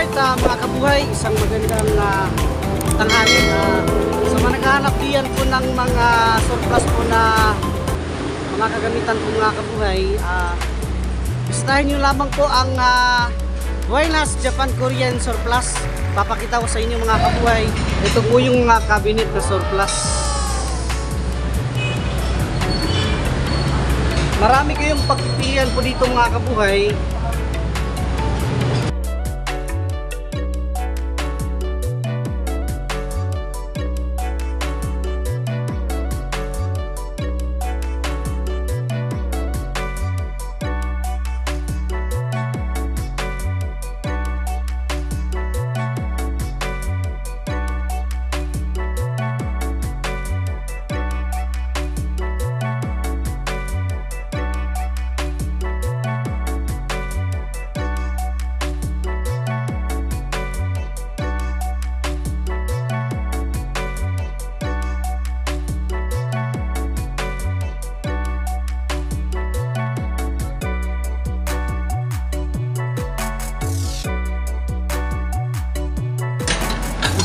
Alright mga kabuhay, isang magandang tanghali. Sa mga naghahanap diyan po ng mga surplus po na mga kagamitan po mga kabuhay, bisitahin nyo lamang po ang Buenas Japan Korean Surplus. Papakita ko sa inyo mga kabuhay. Ito po yung cabinet na surplus. Marami kayong pagpipilian po dito mga kabuhay.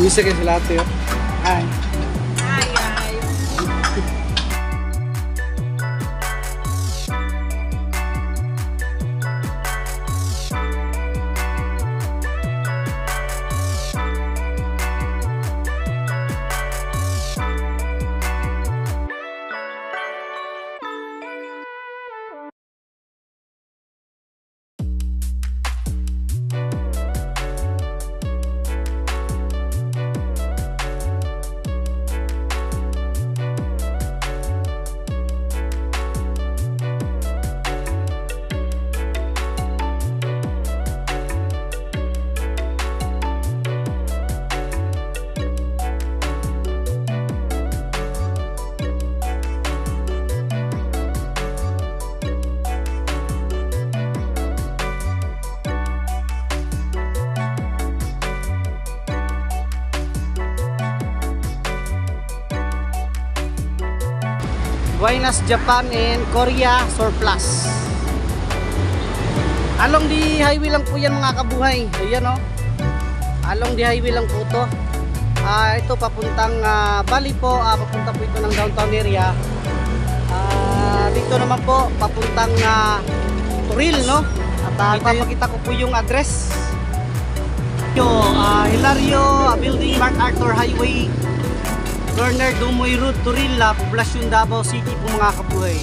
Bisa kayo sa lahat yun. Ay. Buenas Japan and Korea Surplus. Along the highway lang po yan mga kabuhay. Ayan o. Along the highway lang po to. Ito papuntang Bali po. Papunta po ito ng downtown area. Dito naman po papuntang Turil, no? At papakita ko po yung address. Hilario Building, MacArthur Highway, corner Dumoy Road, Turil, Poblacion, Davao City po mga kabuhay.